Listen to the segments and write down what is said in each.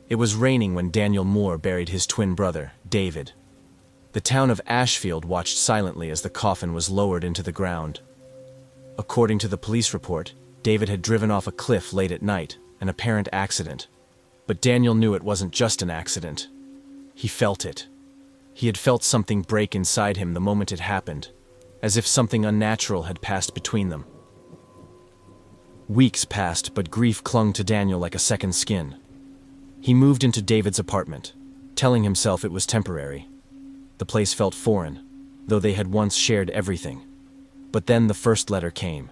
It was raining when Daniel Moore buried his twin brother, David. The town of Ashfield watched silently as the coffin was lowered into the ground. According to the police report, David had driven off a cliff late at night, an apparent accident. But Daniel knew it wasn't just an accident. He felt it. He had felt something break inside him the moment it happened, as if something unnatural had passed between them. Weeks passed, but grief clung to Daniel like a second skin. He moved into David's apartment, telling himself it was temporary. The place felt foreign, though they had once shared everything. But then the first letter came,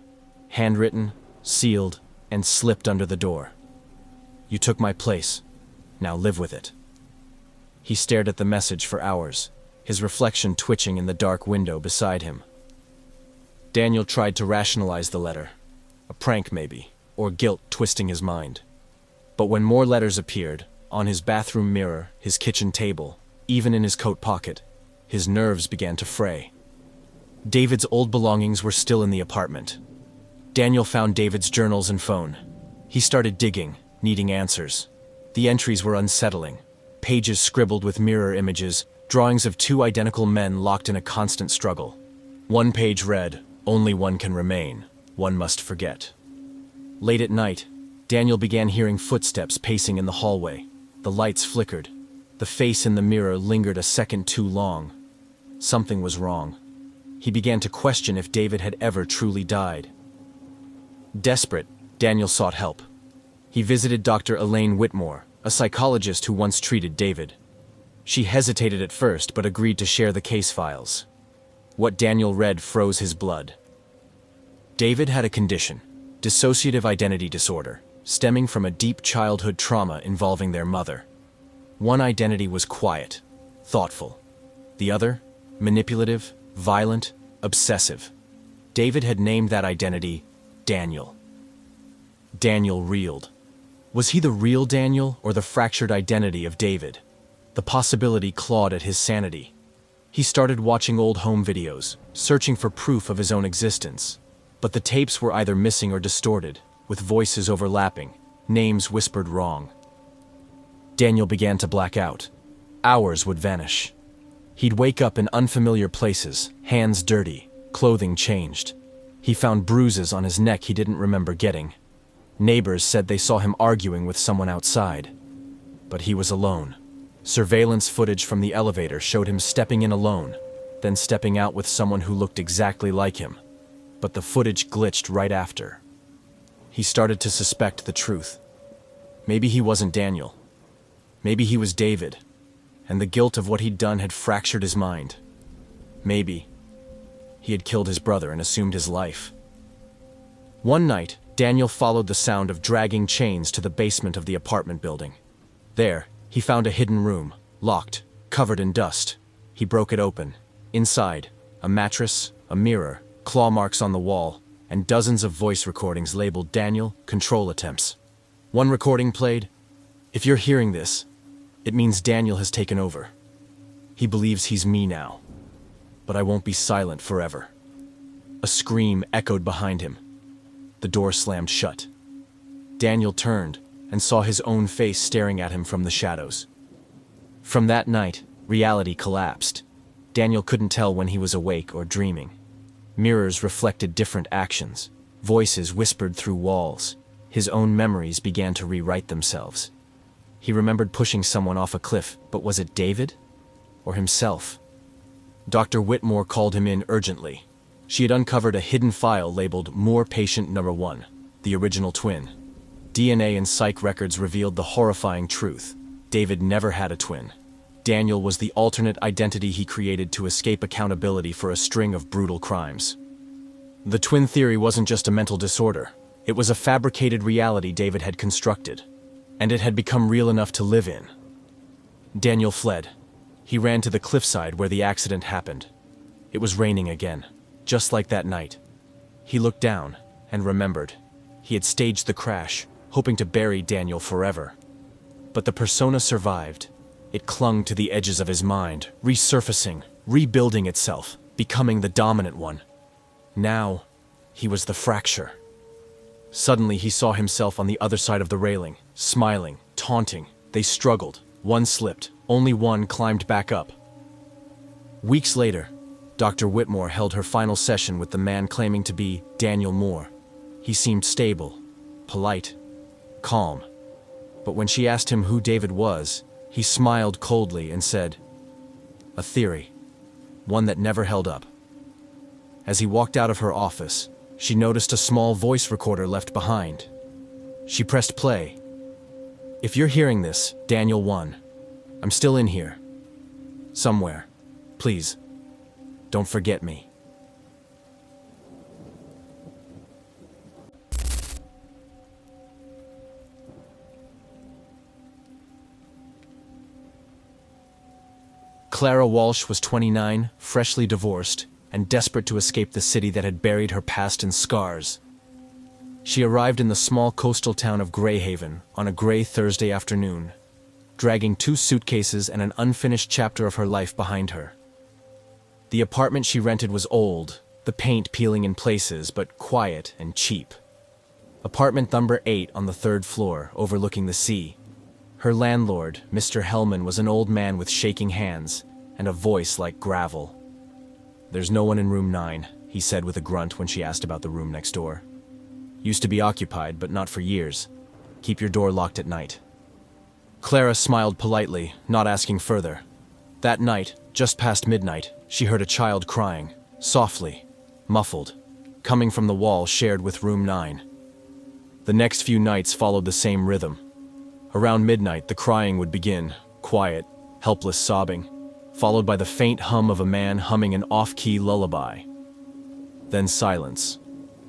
handwritten, sealed, and slipped under the door. "You took my place. Now live with it." He stared at the message for hours, his reflection twitching in the dark window beside him. Daniel tried to rationalize the letter. A prank maybe, or guilt twisting his mind. But when more letters appeared, on his bathroom mirror, his kitchen table, even in his coat pocket, his nerves began to fray. David's old belongings were still in the apartment. Daniel found David's journals and phone. He started digging, needing answers. The entries were unsettling. Pages scribbled with mirror images, drawings of two identical men locked in a constant struggle. One page read, "Only one can remain. One must forget." Late at night, Daniel began hearing footsteps pacing in the hallway. The lights flickered. The face in the mirror lingered a second too long. Something was wrong. He began to question if David had ever truly died. Desperate, Daniel sought help. He visited Dr. Elaine Whitmore, a psychologist who once treated David. She hesitated at first but agreed to share the case files. What Daniel read froze his blood. David had a condition, dissociative identity disorder, stemming from a deep childhood trauma involving their mother. One identity was quiet, thoughtful. The other, manipulative, violent, obsessive. David had named that identity Daniel. Daniel reeled. Was he the real Daniel or the fractured identity of David? The possibility clawed at his sanity. He started watching old home videos, searching for proof of his own existence. But the tapes were either missing or distorted, with voices overlapping, names whispered wrong. Daniel began to black out. Hours would vanish. He'd wake up in unfamiliar places, hands dirty, clothing changed. He found bruises on his neck he didn't remember getting. Neighbors said they saw him arguing with someone outside. But he was alone. Surveillance footage from the elevator showed him stepping in alone, then stepping out with someone who looked exactly like him. But the footage glitched right after. He started to suspect the truth. Maybe he wasn't Daniel. Maybe he was David, and the guilt of what he'd done had fractured his mind. Maybe he had killed his brother and assumed his life. One night, Daniel followed the sound of dragging chains to the basement of the apartment building. There, he found a hidden room, locked, covered in dust. He broke it open. Inside, a mattress, a mirror, claw marks on the wall, and dozens of voice recordings labeled Daniel control attempts. One recording played, "If you're hearing this, it means Daniel has taken over. He believes he's me now. But I won't be silent forever." A scream echoed behind him. The door slammed shut. Daniel turned and saw his own face staring at him from the shadows. From that night, reality collapsed. Daniel couldn't tell when he was awake or dreaming. Mirrors reflected different actions. Voices whispered through walls. His own memories began to rewrite themselves. He remembered pushing someone off a cliff, but was it David? Or himself? Dr. Whitmore called him in urgently. She had uncovered a hidden file labeled Moore Patient Number 1, the original twin. DNA and psych records revealed the horrifying truth. David never had a twin. Daniel was the alternate identity he created to escape accountability for a string of brutal crimes. The twin theory wasn't just a mental disorder. It was a fabricated reality David had constructed, and it had become real enough to live in. Daniel fled. He ran to the cliffside where the accident happened. It was raining again, just like that night. He looked down and remembered. He had staged the crash, hoping to bury Daniel forever. But the persona survived. It clung to the edges of his mind, resurfacing, rebuilding itself, becoming the dominant one. Now, he was the fracture. Suddenly he saw himself on the other side of the railing, smiling, taunting, They struggled. One slipped. Only one climbed back up. Weeks later, Dr. Whitmore held her final session with the man claiming to be Daniel Moore. He seemed stable, polite, calm. But when she asked him who David was, he smiled coldly and said, "A theory, one that never held up." As he walked out of her office, she noticed a small voice recorder left behind. She pressed play. "If you're hearing this, Daniel 1, I'm still in here. Somewhere. Please, don't forget me." Clara Walsh was 29, freshly divorced, and desperate to escape the city that had buried her past in scars. She arrived in the small coastal town of Greyhaven on a gray Thursday afternoon, dragging 2 suitcases and an unfinished chapter of her life behind her. The apartment she rented was old, the paint peeling in places, but quiet and cheap. Apartment number 8 on the 3rd floor, overlooking the sea. Her landlord, Mr. Hellman, was an old man with shaking hands and a voice like gravel. "There's no one in room 9, he said with a grunt when she asked about the room next door. "Used to be occupied, but not for years. Keep your door locked at night." Clara smiled politely, not asking further. That night, just past midnight, she heard a child crying, softly, muffled, coming from the wall shared with room 9. The next few nights followed the same rhythm. Around midnight, the crying would begin, quiet, helpless sobbing, followed by the faint hum of a man humming an off-key lullaby. Then silence.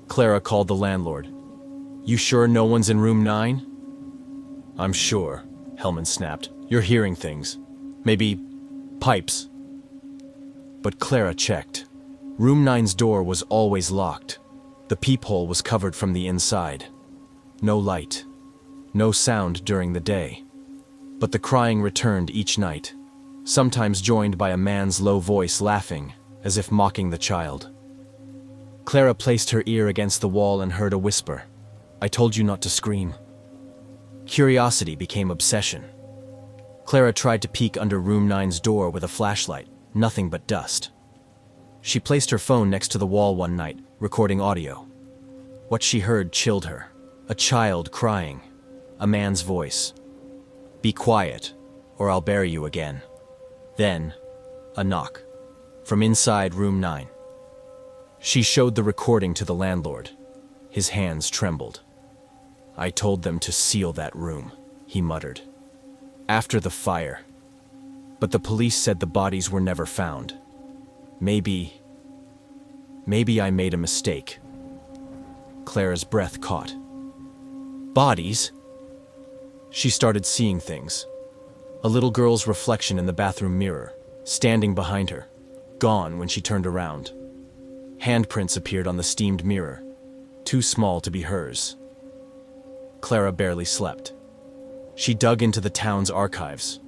Clara called the landlord. "You sure no one's in room 9? "I'm sure," Hellman snapped. "You're hearing things. Maybe pipes." But Clara checked. Room 9's door was always locked. The peephole was covered from the inside. No light. No sound during the day. But the crying returned each night, sometimes joined by a man's low voice laughing, as if mocking the child. Clara placed her ear against the wall and heard a whisper. "I told you not to scream." Curiosity became obsession. Clara tried to peek under room 9's door with a flashlight, nothing but dust. She placed her phone next to the wall one night, recording audio. What she heard chilled her. A child crying. A man's voice. "Be quiet, or I'll bury you again." Then, a knock. From inside room 9. She showed the recording to the landlord. His hands trembled. "I told them to seal that room," he muttered. "After the fire. But the police said the bodies were never found. Maybe I made a mistake." Clara's breath caught. Bodies? She started seeing things. A little girl's reflection in the bathroom mirror, standing behind her, gone when she turned around. Handprints appeared on the steamed mirror, too small to be hers. Clara barely slept. She dug into the town's archives.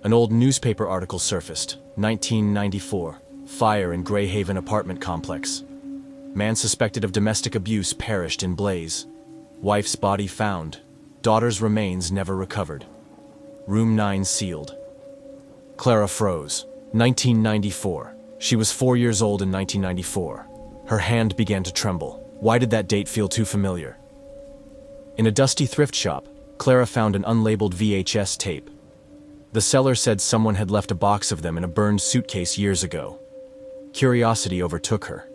An old newspaper article surfaced, 1994, fire in Greyhaven apartment complex. Man suspected of domestic abuse perished in blaze. Wife's body found. Daughter's remains never recovered. Room 9 sealed. Clara froze. 1994. She was 4 years old in 1994. Her hand began to tremble. Why did that date feel too familiar? In a dusty thrift shop, Clara found an unlabeled VHS tape. The seller said someone had left a box of them in a burned suitcase years ago. Curiosity overtook her.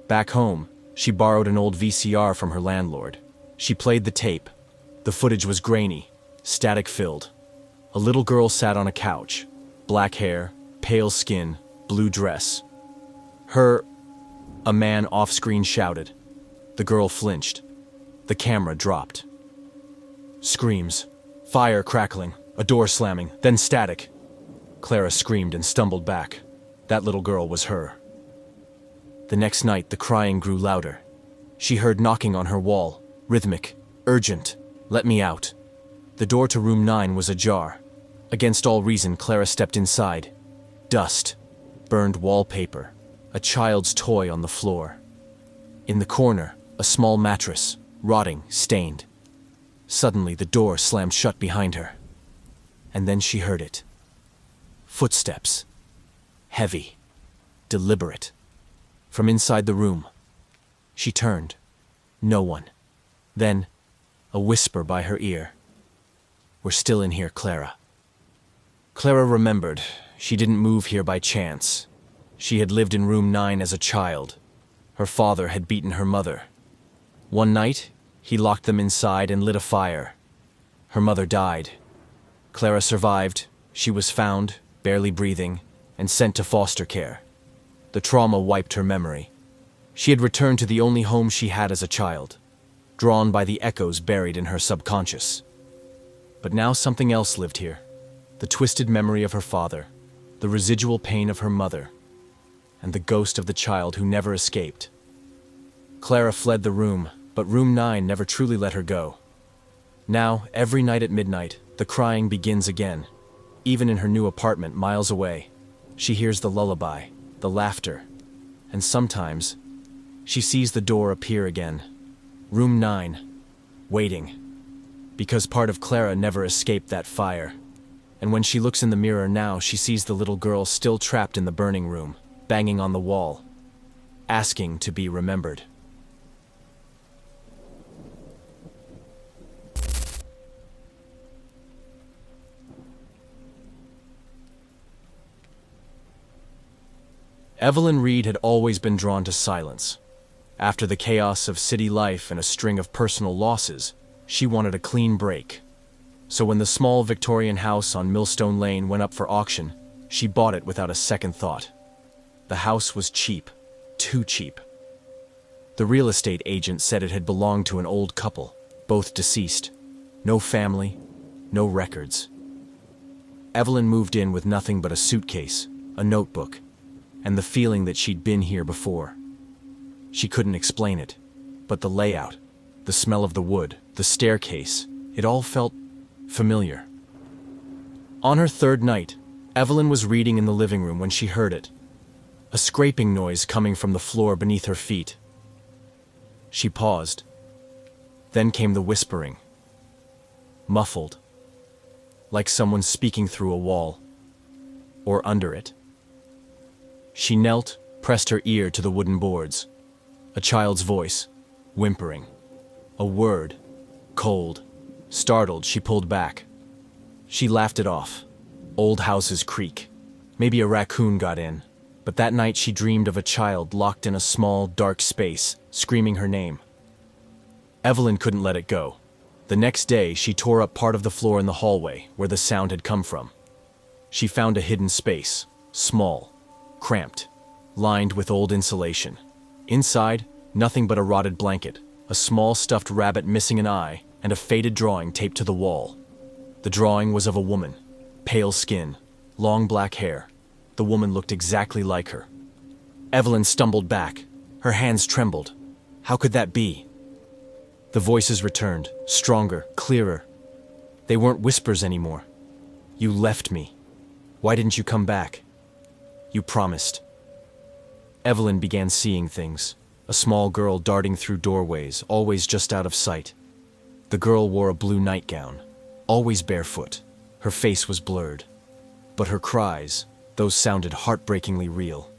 Back home, she borrowed an old VCR from her landlord. She played the tape. The footage was grainy, static-filled. A little girl sat on a couch. Black hair, pale skin, blue dress. A man off-screen shouted. The girl flinched. The camera dropped. Screams. Fire crackling, a door slamming, then static. Clara screamed and stumbled back. That little girl was her. The next night, the crying grew louder. She heard knocking on her wall, rhythmic, urgent. "Let me out." The door to room 9 was ajar. Against all reason, Clara stepped inside. Dust, burned wallpaper, a child's toy on the floor. In the corner, a small mattress, rotting, stained. Suddenly, the door slammed shut behind her. And then she heard it. Footsteps. Heavy. Deliberate. From inside the room. She turned. No one. Then, a whisper by her ear. "We're still in here, Clara." Clara remembered. She didn't move here by chance. She had lived in room 9 as a child. Her father had beaten her mother. One night, he locked them inside and lit a fire. Her mother died. Clara survived. She was found, barely breathing, and sent to foster care. The trauma wiped her memory. She had returned to the only home she had as a child, drawn by the echoes buried in her subconscious. But now something else lived here. The twisted memory of her father, the residual pain of her mother, and the ghost of the child who never escaped. Clara fled the room, but room 9 never truly let her go. Now, every night at midnight, the crying begins again. Even in her new apartment miles away, she hears the lullaby, the laughter, and sometimes she sees the door appear again. Room 9, waiting. Because part of Clara never escaped that fire. And when she looks in the mirror now, she sees the little girl still trapped in the burning room, banging on the wall, asking to be remembered. Evelyn Reed had always been drawn to silence. After the chaos of city life and a string of personal losses, she wanted a clean break. So when the small Victorian house on Millstone Lane went up for auction, she bought it without a second thought. The house was cheap, too cheap. The real estate agent said it had belonged to an old couple, both deceased. No family, no records. Evelyn moved in with nothing but a suitcase, a notebook, and the feeling that she'd been here before. She couldn't explain it, but the layout, the smell of the wood, the staircase, it all felt familiar. On her third night, Evelyn was reading in the living room when she heard it. A scraping noise coming from the floor beneath her feet. She paused. Then came the whispering. Muffled. Like someone speaking through a wall. Or under it. She knelt, pressed her ear to the wooden boards. A child's voice, whimpering. A word, cold. Startled, she pulled back. She laughed it off. Old houses creak. Maybe a raccoon got in. But that night she dreamed of a child locked in a small, dark space, screaming her name. Evelyn couldn't let it go. The next day, she tore up part of the floor in the hallway, where the sound had come from. She found a hidden space, small, cramped, lined with old insulation. Inside, nothing but a rotted blanket, a small stuffed rabbit missing an eye, and a faded drawing taped to the wall. The drawing was of a woman, pale skin, long black hair. The woman looked exactly like her. Evelyn stumbled back. Her hands trembled. How could that be? The voices returned, stronger, clearer. They weren't whispers anymore. "You left me. Why didn't you come back? You promised." Evelyn began seeing things. A small girl darting through doorways, always just out of sight. The girl wore a blue nightgown, always barefoot. Her face was blurred. But her cries, those sounded heartbreakingly real.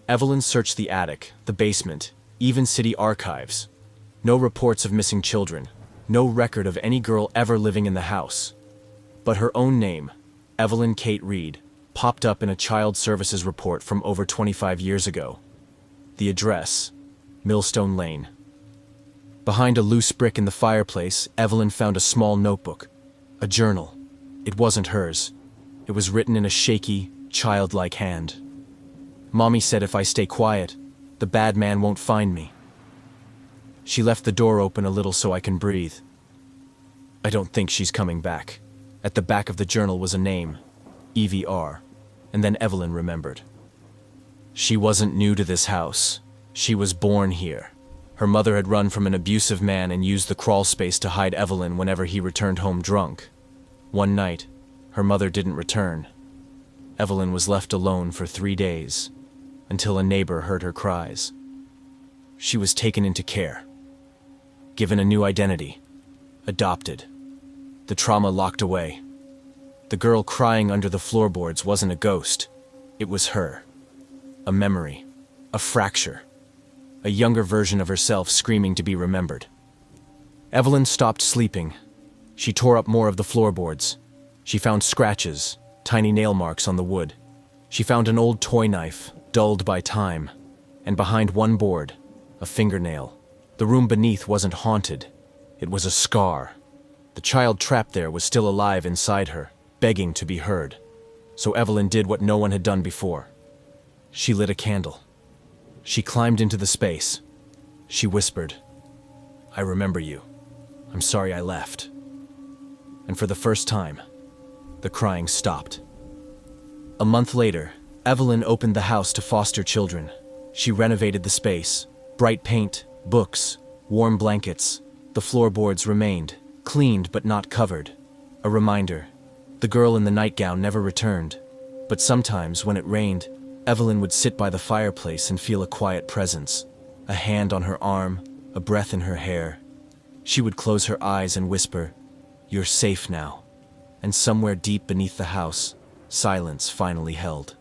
Evelyn searched the attic, the basement, even city archives. No reports of missing children, no record of any girl ever living in the house. But her own name, Evelyn Kate Reed, popped up in a child services report from over 25 years ago. The address, Millstone Lane. Behind a loose brick in the fireplace, Evelyn found a small notebook, a journal. It wasn't hers. It was written in a shaky, childlike hand. "Mommy said if I stay quiet, the bad man won't find me. She left the door open a little so I can breathe. I don't think she's coming back." At the back of the journal was a name, EVR, and then Evelyn remembered. She wasn't new to this house. She was born here. Her mother had run from an abusive man and used the crawl space to hide Evelyn whenever he returned home drunk. One night, her mother didn't return. Evelyn was left alone for 3 days, until a neighbor heard her cries. She was taken into care, given a new identity, adopted. The trauma locked away. The girl crying under the floorboards wasn't a ghost. It was her. A memory. A fracture. A younger version of herself screaming to be remembered. Evelyn stopped sleeping. She tore up more of the floorboards. She found scratches, tiny nail marks on the wood. She found an old toy knife, dulled by time. And behind one board, a fingernail. The room beneath wasn't haunted. It was a scar. The child trapped there was still alive inside her, begging to be heard. So Evelyn did what no one had done before. She lit a candle. She climbed into the space. She whispered, "I remember you. I'm sorry I left." And for the first time, the crying stopped. A month later, Evelyn opened the house to foster children. She renovated the space. Bright paint, books, warm blankets. The floorboards remained, cleaned but not covered. A reminder. The girl in the nightgown never returned. But sometimes, when it rained, Evelyn would sit by the fireplace and feel a quiet presence. A hand on her arm, a breath in her hair. She would close her eyes and whisper, "You're safe now." And somewhere deep beneath the house, silence finally held.